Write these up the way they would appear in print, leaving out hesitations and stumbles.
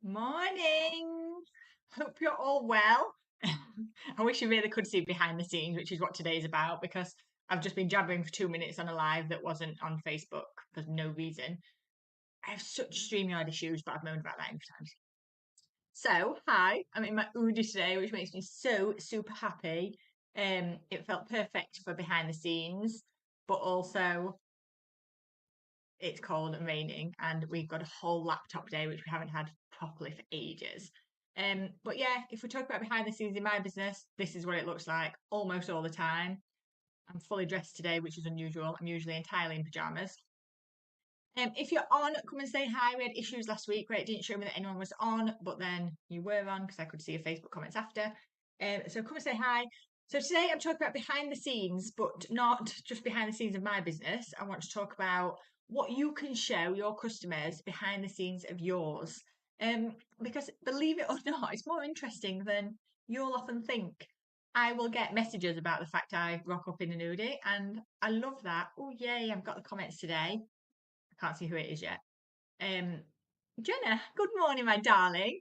Morning. Hope you're all well. I wish you really could see behind the scenes, which is what today's about, because I've just been jabbering for 2 minutes on a live that wasn't on Facebook for no reason. I have such StreamYard issues, but I've moaned about that enough times. So, hi, I'm in my Oodie today, which makes me so super happy. It felt perfect for behind the scenes, but also it's cold and raining, and we've got a whole laptop day which we haven't had properly for ages. But yeah, if we talk about behind the scenes in my business, this is what it looks like almost all the time. I'm fully dressed today, which is unusual. I'm usually entirely in pajamas. If you're on, come and say hi. We had issues last week where it didn't show me that anyone was on, but then you were on because I could see your Facebook comments after. So come and say hi. So today I'm talking about behind the scenes, but not just behind the scenes of my business. I want to talk about what you can show your customers behind the scenes of yours. Because believe it or not, it's more interesting than you'll often think. I will get messages about the fact I rock up in a nudie, and I love that. Oh, yay, I've got the comments today. I can't see who it is yet. Um, Jenna, good morning, my darling.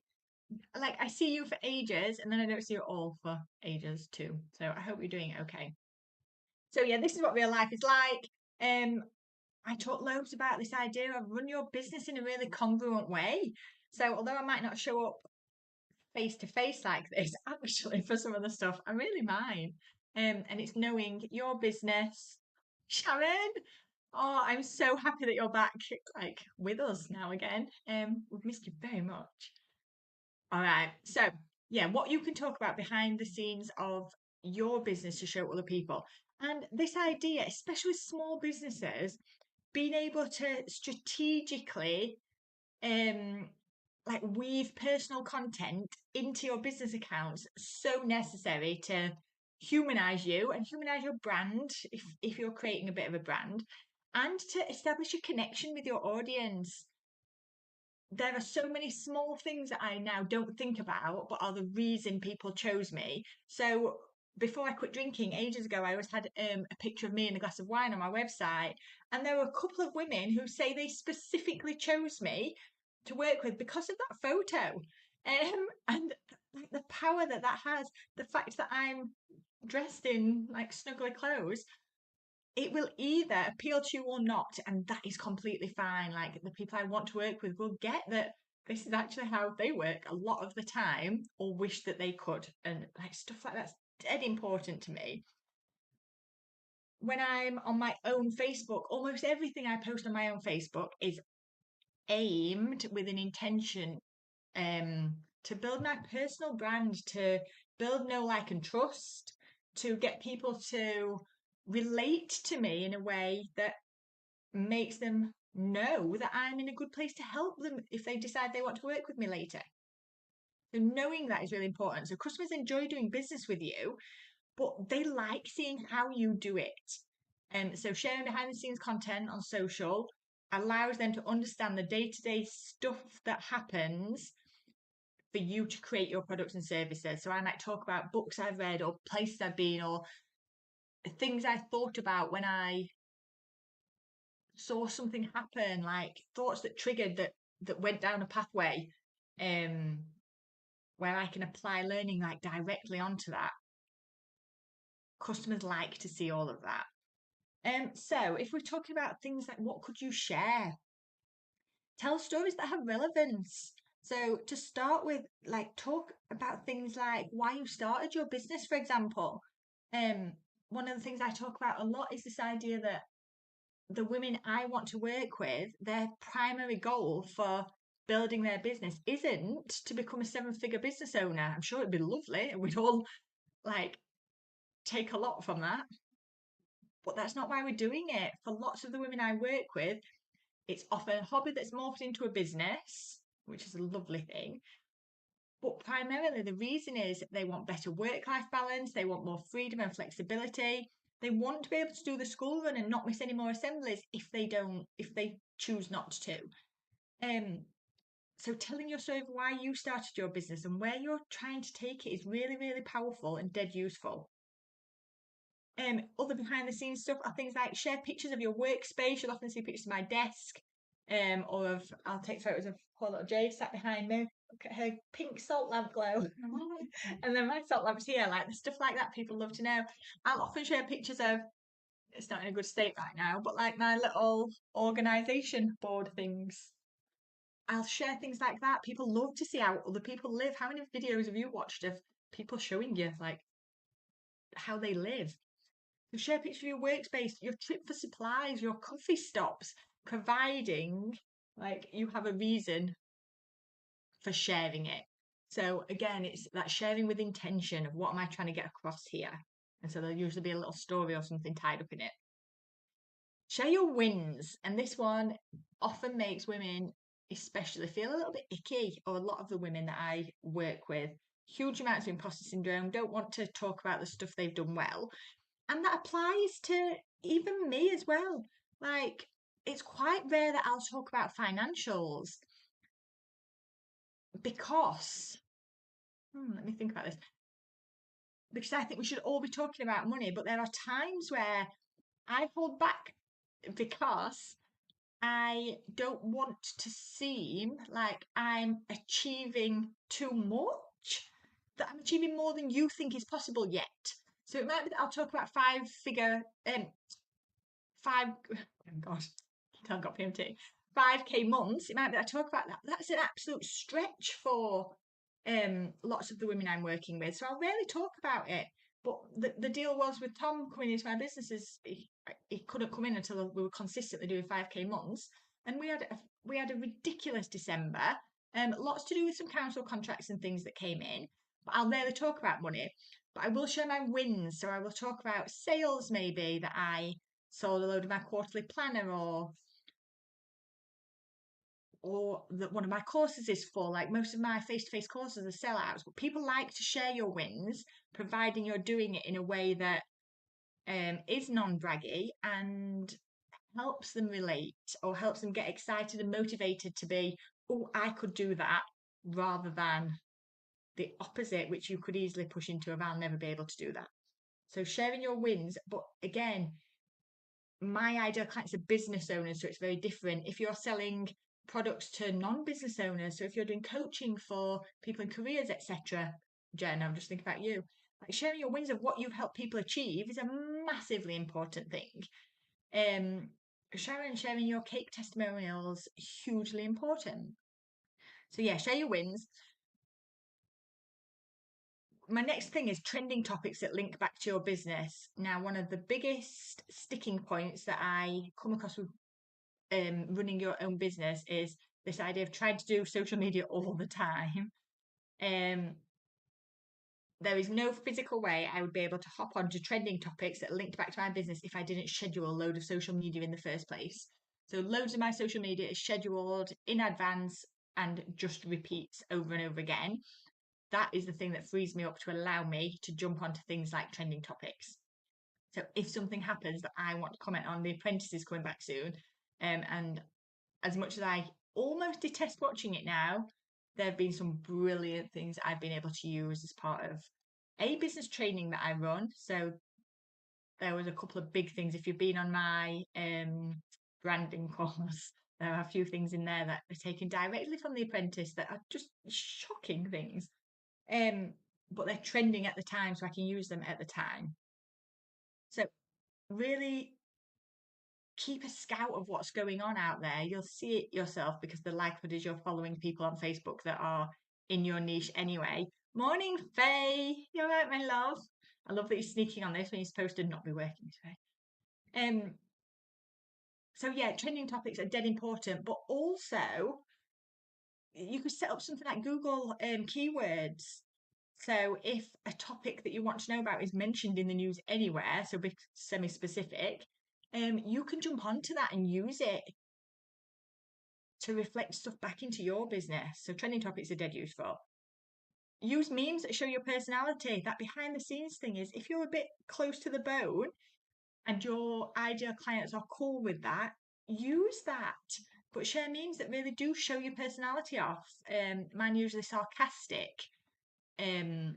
Like, I see you for ages, and then I don't see you all for ages too. So I hope you're doing okay. So yeah, this is what real life is like. I talk loads about this idea of run your business in a really congruent way. So although I might not show up face to face like this, actually for some of the stuff, I really mind. And it's knowing your business. Sharon, oh, I'm so happy that you're back, like with us now again. We've missed you very much. All right, so yeah, what you can talk about behind the scenes of your business to show other people, and this idea, especially small businesses, being able to strategically um like weave personal content into your business accounts, so necessary to humanize you and humanize your brand if you're creating a bit of a brand, and to establish a connection with your audience. There are so many small things that I now don't think about but are the reason people chose me. So before I quit drinking ages ago, I always had a picture of me and a glass of wine on my website, and there were a couple of women who say they specifically chose me to work with because of that photo. And like the power that that has, the fact that I'm dressed in like snuggly clothes, it will either appeal to you or not, and that is completely fine. Like the people I want to work with will get that this is actually how they work a lot of the time, or wish that they could, and like stuff like that's dead important to me. When I'm on my own Facebook, almost everything I post on my own Facebook is aimed with an intention to build my personal brand, to build know, like, and trust, to get people to relate to me in a way that makes them know that I'm in a good place to help them if they decide they want to work with me later. So knowing that is really important. So customers enjoy doing business with you, but they like seeing how you do it. And so sharing behind the scenes content on social allows them to understand the day-to-day stuff that happens for you to create your products and services. So I might talk about books I've read or places I've been or things I thought about when I saw something happen, like thoughts that triggered that went down a pathway, um, where I can apply learning like directly onto that. Customers like to see all of that. So if we're talking about things like what could you share, tell stories that have relevance. So to start with, like talk about things like why you started your business, for example. Um, One of the things I talk about a lot is this idea that the women I want to work with, their primary goal for building their business isn't to become a seven-figure business owner. I'm sure it'd be lovely and we'd all like take a lot from that. But that's not why we're doing it. For lots of the women I work with, it's often a hobby that's morphed into a business, which is a lovely thing. But primarily, the reason is they want better work life balance, they want more freedom and flexibility. They want to be able to do the school run and not miss any more assemblies if they choose not to. Um, so telling your story of why you started your business and where you're trying to take it is really, really powerful and dead useful. Other behind the scenes stuff are things like share pictures of your workspace. You'll often see pictures of my desk. Or I'll take photos of poor little Jade sat behind me. Look at her pink salt lamp glow. And then my salt lamp's here, like the stuff like that people love to know. I'll often share pictures of, it's not in a good state right now, but like my little organisation board things. I'll share things like that. People love to see how other people live. How many videos have you watched of people showing you like how they live? You share pictures of your workspace, your trip for supplies, your coffee stops, providing like you have a reason for sharing it. So again, it's that sharing with intention of what am I trying to get across here? And so there'll usually be a little story or something tied up in it. Share your wins. And this one often makes women especially feel a little bit icky, or a lot of the women that I work with, huge amounts of imposter syndrome, don't want to talk about the stuff they've done well. And that applies to even me as well. Like, it's quite rare that I'll talk about financials because, let me think about this. Because I think we should all be talking about money, but there are times where I hold back because I don't want to seem like I'm achieving too much, that I'm achieving more than you think is possible yet. So it might be that I'll talk about five, oh God, I got PMT, 5K months. It might be that I talk about that. That's an absolute stretch for lots of the women I'm working with. So I'll rarely talk about it. But the deal was with Tom coming into my business is he couldn't come in until we were consistently doing 5K months. And we had a ridiculous December. Lots to do with some council contracts and things that came in. But I'll rarely talk about money. But I will share my wins. So I will talk about sales maybe that I sold a load of my quarterly planner, or that one of my courses is for. Like most of my face-to-face courses are sellouts, but people like to share your wins, providing you're doing it in a way that is non-braggy and helps them relate or helps them get excited and motivated to be, oh, I could do that, rather than the opposite, which you could easily push into of I'll never be able to do that. So sharing your wins, but again, my ideal clients are business owners, so it's very different. If you're selling products to non-business owners, so if you're doing coaching for people in careers, etc., Jen, I'm just thinking about you. Like sharing your wins of what you've helped people achieve is a massively important thing. Sharing your cake testimonials, hugely important. So yeah, share your wins. My next thing is trending topics that link back to your business. Now, one of the biggest sticking points that I come across with running your own business is this idea of trying to do social media all the time. There is no physical way I would be able to hop onto trending topics that linked back to my business if I didn't schedule a load of social media in the first place. So loads of my social media is scheduled in advance and just repeats over and over again. That is the thing that frees me up to allow me to jump onto things like trending topics. So if something happens that I want to comment on, The Apprentice is coming back soon, and as much as I almost detest watching it now, there have been some brilliant things I've been able to use as part of a business training that I run. So there was a couple of big things. If you've been on my branding course, there are a few things in there that are taken directly from The Apprentice that are just shocking things. But they're trending at the time, so I can use them at the time. So really keep a scout of what's going on out there. You'll see it yourself because the likelihood is you're following people on Facebook that are in your niche anyway. Morning, Faye. You all right, my love? I love that you're sneaking on this when you're supposed to not be working today. So yeah, trending topics are dead important, but also you could set up something like Google keywords. So if a topic that you want to know about is mentioned in the news anywhere, so be semi-specific, you can jump onto that and use it to reflect stuff back into your business. So trending topics are dead useful. Use memes that show your personality. That behind the scenes thing is if you're a bit close to the bone and your ideal clients are cool with that, use that. But share memes that really do show your personality off. Mine usually sarcastic. And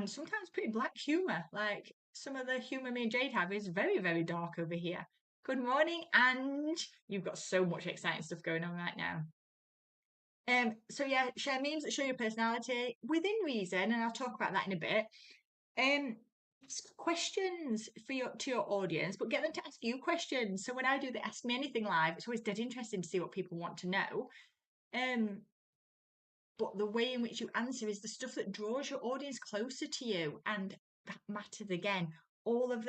sometimes pretty black humor. Like some of the humor me and Jade have is very, very dark over here. Good morning, and you've got so much exciting stuff going on right now. So yeah, share memes that show your personality within reason, and I'll talk about that in a bit. Ask questions for your audience, but get them to ask you questions. So when I do the Ask Me Anything live, it's always dead interesting to see what people want to know. But the way in which you answer is the stuff that draws your audience closer to you, and that matters again. All of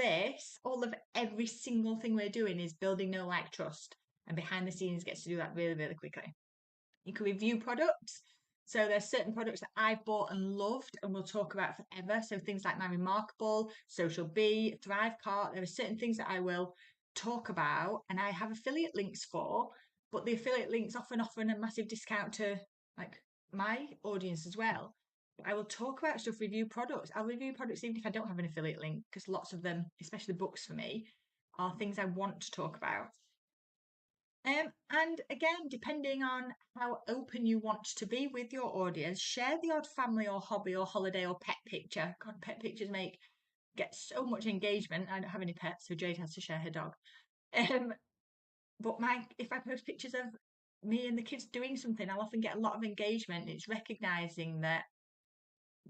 every single thing we're doing is building know, like, trust, and behind the scenes gets to do that really, really quickly. You can review products. So there's certain products that I've bought and loved and will talk about forever. So things like My Remarkable, Social Bee, Thrivecart. There are certain things that I will talk about and I have affiliate links for, but the affiliate links often offer a massive discount to like my audience as well. I will talk about stuff, review products. I'll review products even if I don't have an affiliate link, because lots of them, especially books for me, are things I want to talk about. And again, depending on how open you want to be with your audience, share the odd family or hobby or holiday or pet picture. God, pet pictures get so much engagement. I don't have any pets, so Jade has to share her dog. But if I post pictures of me and the kids doing something, I'll often get a lot of engagement. It's recognizing that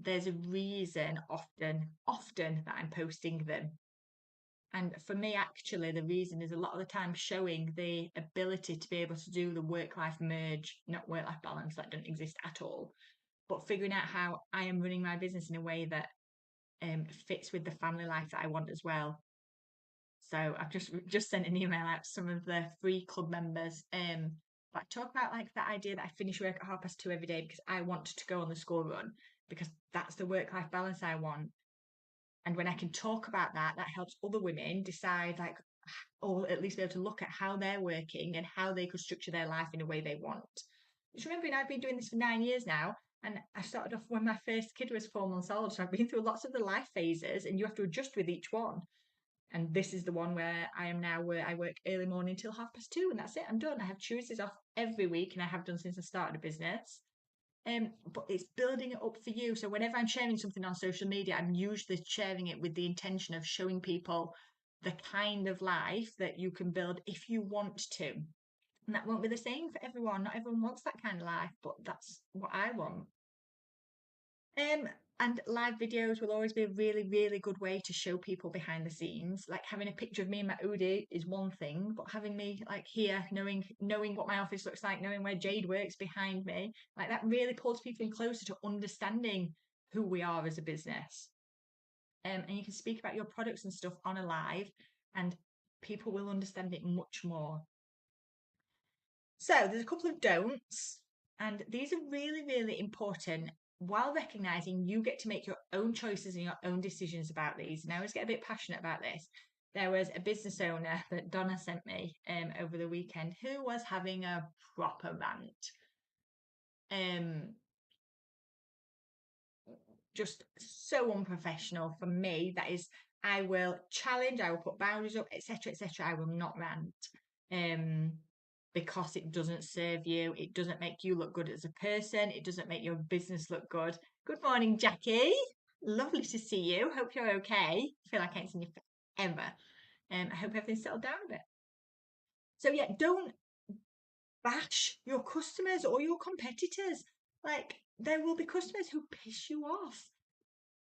there's a reason often that I'm posting them. And for me, actually, the reason is a lot of the time showing the ability to be able to do the work-life merge, not work-life balance, that don't exist at all, but figuring out how I am running my business in a way that fits with the family life that I want as well. So I've just sent an email out to some of the free club members. But I talk about like that idea that I finish work at 2:30 every day because I want to go on the school run, because that's the work-life balance I want. And when I can talk about that, that helps other women decide, like, or at least be able to look at how they're working and how they could structure their life in a way they want. Just remembering I've been doing this for 9 years now, and I started off when my first kid was 4 months old. So I've been through lots of the life phases, and you have to adjust with each one. And this is the one where I am now, where I work early morning till 2:30, and that's it. I'm done. I have Tuesdays off every week, and I have done since I started a business. But it's building it up for you. So whenever I'm sharing something on social media, I'm usually sharing it with the intention of showing people the kind of life that you can build if you want to. And that won't be the same for everyone. Not everyone wants that kind of life, but that's what I want. And live videos will always be a really, really good way to show people behind the scenes. Like having a picture of me and my Udi is one thing, but having me like here, knowing what my office looks like, knowing where Jade works behind me, like that really pulls people in closer to understanding who we are as a business. And you can speak about your products and stuff on a live, and people will understand it much more. So there's a couple of don'ts, and these are really, really important. While recognizing you get to make your own choices and your own decisions about these, and I always get a bit passionate about this. There was a business owner that Donna sent me over the weekend who was having a proper rant. Just so unprofessional for me. That is, I will challenge, I will put boundaries up, etc., etc. I will not rant. Because it doesn't serve you. It doesn't make you look good as a person. It doesn't make your business look good. Good morning, Jackie. Lovely to see you. Hope you're okay. I feel like I ain't seen you forever. I hope everything's settled down a bit. So yeah, don't bash your customers or your competitors. Like, there will be customers who piss you off.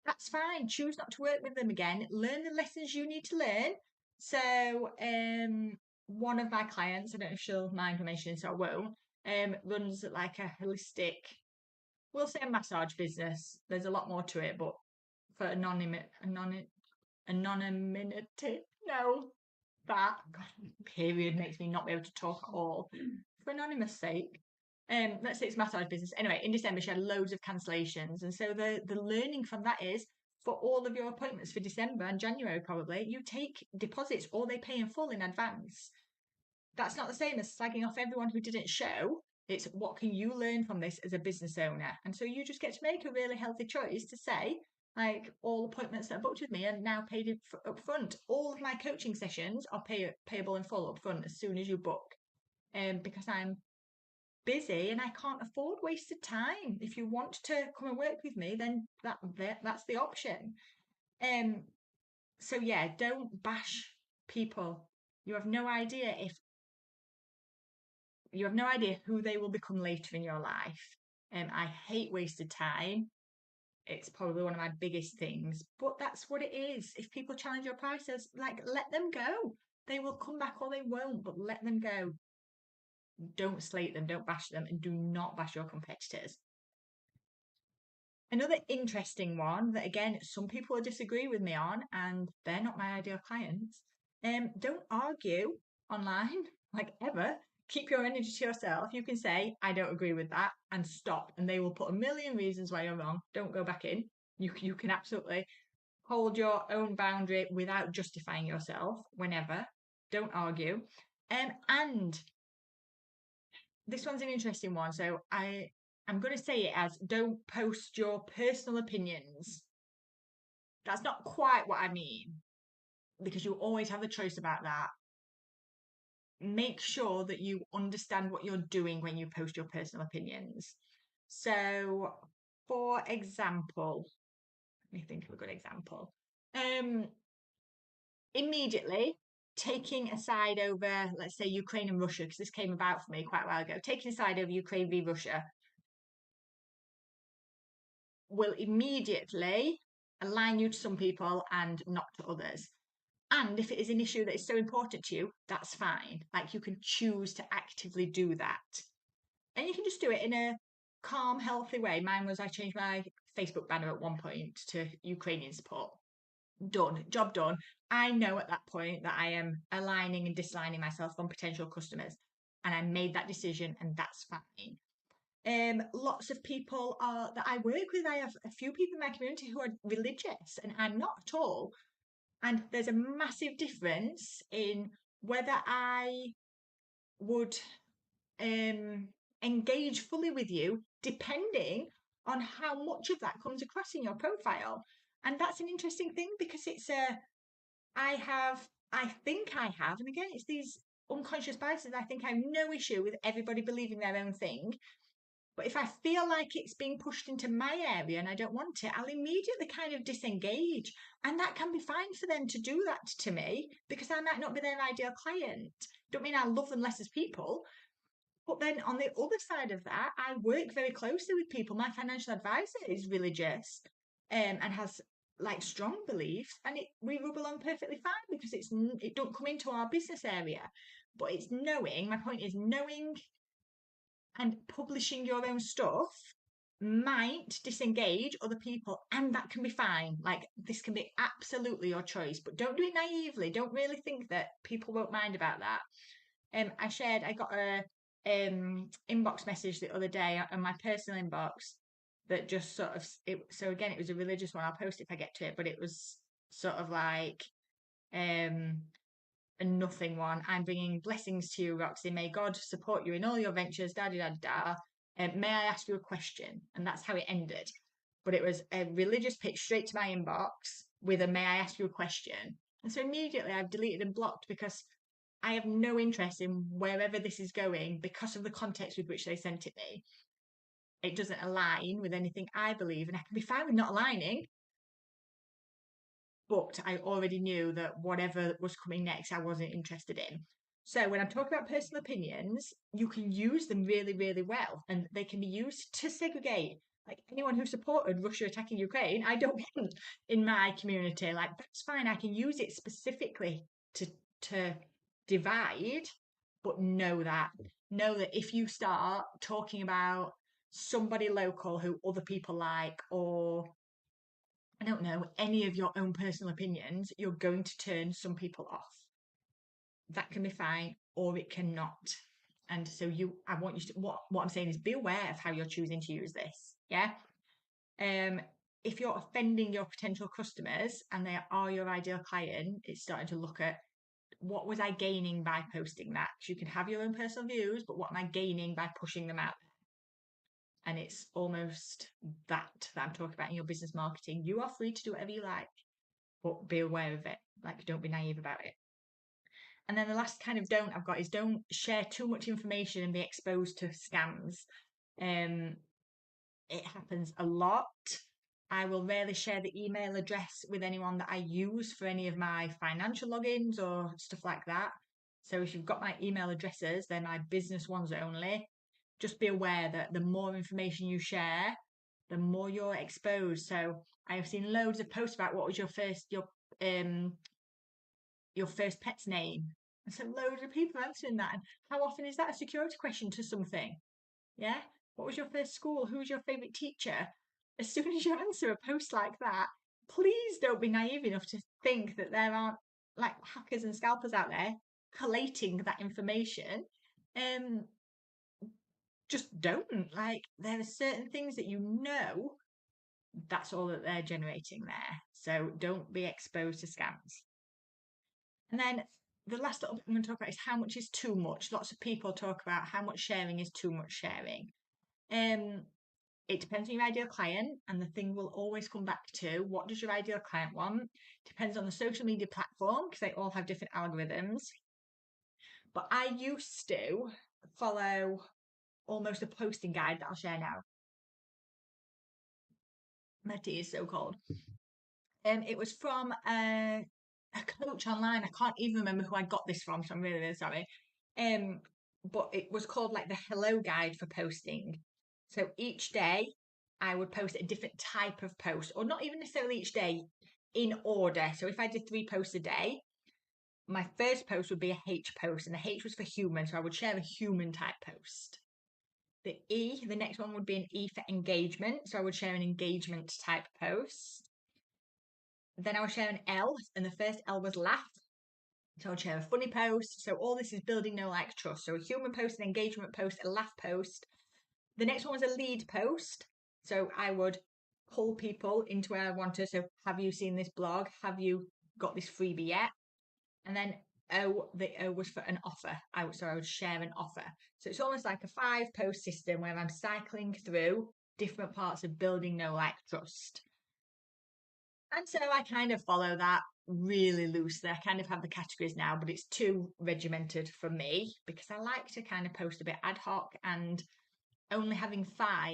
That's fine. Choose not to work with them again. Learn the lessons you need to learn. So, one of my clients, I don't know if she'll mind me mentioning, so I won't, runs like a holistic, we'll say a massage business. There's a lot more to it, but for anonymity, no, that God, period makes me not be able to talk at all. For anonymous sake, let's say it's massage business. Anyway, in December she had loads of cancellations, and so the learning from that is, for all of your appointments for December and January, probably you take deposits or they pay in full in advance. That's not the same as slagging off everyone who didn't show. It's what can you learn from this as a business owner? And so you just get to make a really healthy choice to say, like, all appointments that are booked with me are now paid up front. All of my coaching sessions are payable in full up front as soon as you book. Because I'm busy and I can't afford wasted time. If you want to come and work with me, then that's the option. So yeah, don't bash people You have no idea who they will become later in your life. I hate wasted time. It's probably one of my biggest things, but that's what it is. If people challenge your prices, like, let them go. They will come back or they won't, but let them go. Don't slate them, don't bash them, and do not bash your competitors. Another interesting one that, again, some people will disagree with me on, and they're not my ideal clients. Don't argue online, like, ever. Keep your energy to yourself. You can say, I don't agree with that, and stop. And they will put a million reasons why you're wrong. Don't go back in. You can absolutely hold your own boundary without justifying yourself whenever. Don't argue. And this one's an interesting one. So I'm going to say it as, don't post your personal opinions. That's not quite what I mean, because you always have the choice about that. Make sure that you understand what you're doing when you post your personal opinions. So, for example, let me think of a good example. Immediately taking a side over, let's say, Ukraine and Russia, because this came about for me quite a while ago, taking a side over Ukraine v Russia will immediately align you to some people and not to others. And if it is an issue that is so important to you, that's fine. Like, you can choose to actively do that. And you can just do it in a calm, healthy way. Mine was, I changed my Facebook banner at one point to Ukrainian support. Done, job done. I know at that point that I am aligning and dislining myself on potential customers. And I made that decision, and that's fine. Lots of people that I work with, I have a few people in my community who are religious, and I'm not at all. And there's a massive difference in whether I would engage fully with you, depending on how much of that comes across in your profile. And that's an interesting thing, because I think I have, and again, it's these unconscious biases. I think I have no issue with everybody believing their own thing. But if I feel like it's being pushed into my area and I don't want it, I'll immediately kind of disengage. And that can be fine for them to do that to me, because I might not be their ideal client. Don't mean I love them less as people. But then on the other side of that, I work very closely with people. My financial advisor is religious, and has like strong beliefs, and we rub along perfectly fine, because it don't come into our business area. But it's knowing, my point is knowing and publishing your own stuff might disengage other people, and that can be fine. Like, this can be absolutely your choice, but don't do it naively. Don't really think that people won't mind about that. I got a inbox message the other day on my personal inbox that just sort of so again, it was a religious one. I'll post it if I get to it, but it was sort of like um a nothing one. I'm bringing blessings to you, Roxy. May God support you in all your ventures. Da da da da. May I ask you a question? And that's how it ended. But it was a religious pitch straight to my inbox with a "May I ask you a question?" And so immediately I've deleted and blocked, because I have no interest in wherever this is going, because of the context with which they sent it me. It doesn't align with anything I believe, and I can be fine with not aligning, but I already knew that whatever was coming next, I wasn't interested in. So when I'm talking about personal opinions, you can use them really, really well, and they can be used to segregate. Like, anyone who supported Russia attacking Ukraine, I don't want in my community. Like, that's fine. I can use it specifically to divide, but know that if you start talking about somebody local who other people like, or I don't know, any of your own personal opinions, you're going to turn some people off. That can be fine, or it cannot. And so I want you to, what I'm saying is, be aware of how you're choosing to use this. Yeah. Um, if you're offending your potential customers and they are your ideal client, it's starting to look at, what was I gaining by posting that? Because you can have your own personal views, but what am I gaining by pushing them out? And it's almost that I'm talking about in your business marketing. You are free to do whatever you like, but be aware of it. Like, don't be naive about it. And then the last kind of don't I've got is, don't share too much information and be exposed to scams. It happens a lot. I will rarely share the email address with anyone that I use for any of my financial logins or stuff like that. So if you've got my email addresses, they're my business ones only. Just be aware that the more information you share, the more you're exposed. So I have seen loads of posts about what was your first pet's name. And so loads of people answering that. And how often is that a security question to something? Yeah. What was your first school? Who was your favourite teacher? As soon as you answer a post like that, please don't be naive enough to think that there aren't like hackers and scalpers out there collating that information. Um, just don't. Like, there are certain things that that's all that they're generating there. So don't be exposed to scams. And then the last little bit I'm going to talk about is how much is too much. Lots of people talk about how much sharing is too much sharing. It depends on your ideal client, and the thing will always come back to what does your ideal client want? Depends on the social media platform because they all have different algorithms. But I used to follow almost a posting guide that I'll share now. My tea is so cold. It was from a coach online. I can't even remember who I got this from, so I'm really, really sorry. But it was called like the Hello Guide for Posting. So each day I would post a different type of post, or not even necessarily each day, in order. So if I did 3 posts a day, my first post would be a H post, and the H was for human, so I would share a human type post. The next one would be an E for engagement, so I would share an engagement type post. Then I would share an L, and the first L was laugh. So I would share a funny post. So all this is building know, like, trust. So a human post, an engagement post, a laugh post. The next one was a lead post. So I would pull people into where I wanted. So have you seen this blog? Have you got this freebie yet? And then the O was for an offer. I would share an offer. So it's almost like a 5-post system where I'm cycling through different parts of building know, like, trust. And so I kind of follow that really loosely. I kind of have the categories now, but it's too regimented for me because I like to kind of post a bit ad hoc, and only having 5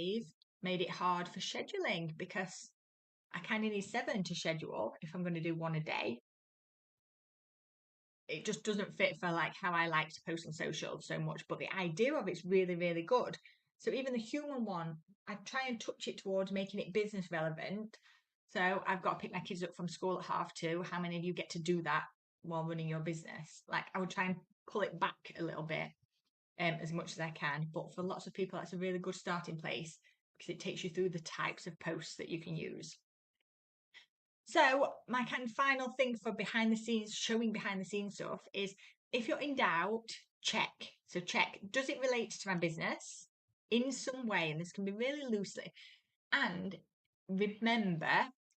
made it hard for scheduling because I kind of need 7 to schedule if I'm going to do 1 a day. It just doesn't fit for like how I like to post on social so much, but the idea of it's really, really good. So even the human one, I try and touch it towards making it business relevant. So I've got to pick my kids up from school at 2:30. How many of you get to do that while running your business? Like, I would try and pull it back a little bit, as much as I can. But for lots of people, that's a really good starting place because it takes you through the types of posts that you can use. So my kind of final thing for behind the scenes, showing behind the scenes stuff is if you're in doubt, check. So check, does it relate to my business in some way? And this can be really loosely. And remember,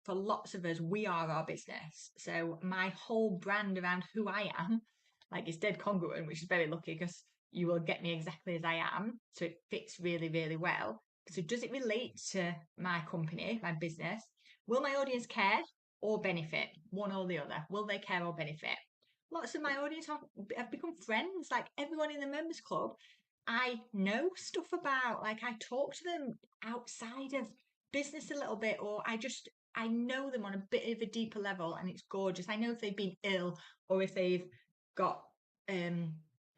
for lots of us, we are our business. So my whole brand around who I am, like, is dead congruent, which is very lucky because you will get me exactly as I am. So it fits really, really well. So does it relate to my company, my business? Will my audience care or benefit? One or the other. Will they care or benefit? Lots of my audience have become friends. Like, everyone in the members club, I know stuff about. Like, I talk to them outside of business a little bit, or I know them on a bit of a deeper level, and it's gorgeous. I know if they've been ill or if they've got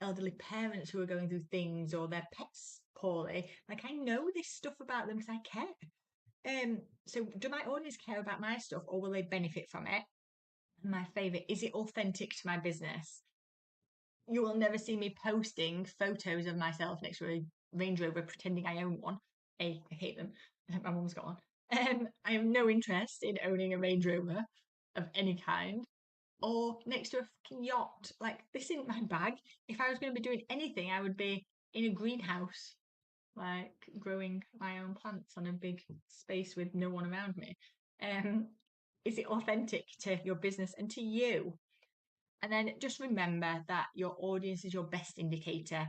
elderly parents who are going through things, or their pets poorly. Like, I know this stuff about them because I care. So do my audience care about my stuff, or will they benefit from it? And my favorite, is it authentic to my business? You will never see me posting photos of myself next to a Range Rover pretending I own one. I hate them. My mum's got one. I have no interest in owning a Range Rover of any kind, or next to a fucking yacht. Like, this isn't my bag. If I was going to be doing anything, I would be in a greenhouse, like growing my own plants on a big space with no one around me. Is it authentic to your business and to you? And then just remember that your audience is your best indicator.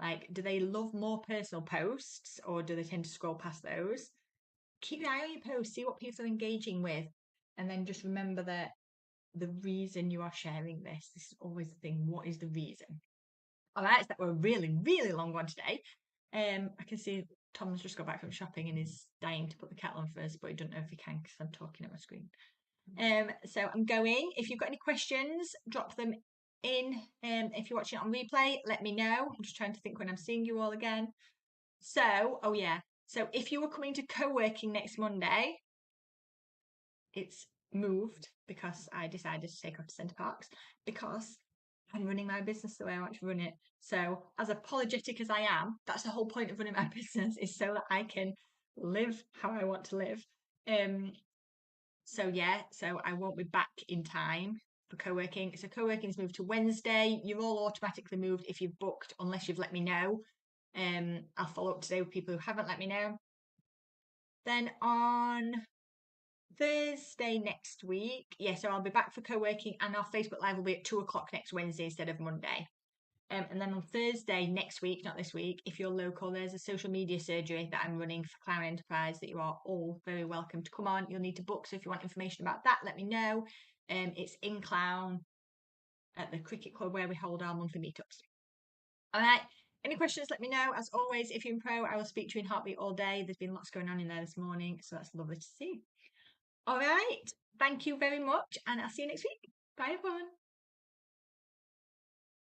Like, do they love more personal posts, or do they tend to scroll past those? Keep your eye on your posts, see what people are engaging with. And then just remember that the reason you are sharing this is always the thing. What is the reason? All right, so that were a really, really long one today. I can see Tom's just got back from shopping and is dying to put the kettle on first, but he doesn't know if he can because I'm talking at my screen. So I'm going. If you've got any questions, drop them in. If you're watching it on replay, let me know. I'm just trying to think when I'm seeing you all again. So, oh yeah. So if you were coming to co-working next Monday, it's moved because I decided to take off to Center Parcs because I'm running my business the way I want to run it. So, as apologetic as I am, that's the whole point of running my business, is so that I can live how I want to live. So yeah, so I won't be back in time for co-working. So co-working's moved to Wednesday. You're all automatically moved if you've booked, unless you've let me know. I'll follow up today with people who haven't let me know. Then on Thursday next week, yeah, so I'll be back for co-working, and our Facebook Live will be at 2 o'clock next Wednesday instead of Monday. And then on Thursday next week, not this week, if you're local, there's a social media surgery that I'm running for Clown Enterprise that you are all very welcome to come on. You'll need to book, so if you want information about that, let me know. It's in Clown at the cricket club where we hold our monthly meetups. All right. Any questions, let me know. As always, if you're in pro, I will speak to you in Heartbeat all day. There's been lots going on in there this morning, so that's lovely to see. All right. Thank you very much, and I'll see you next week. Bye, everyone.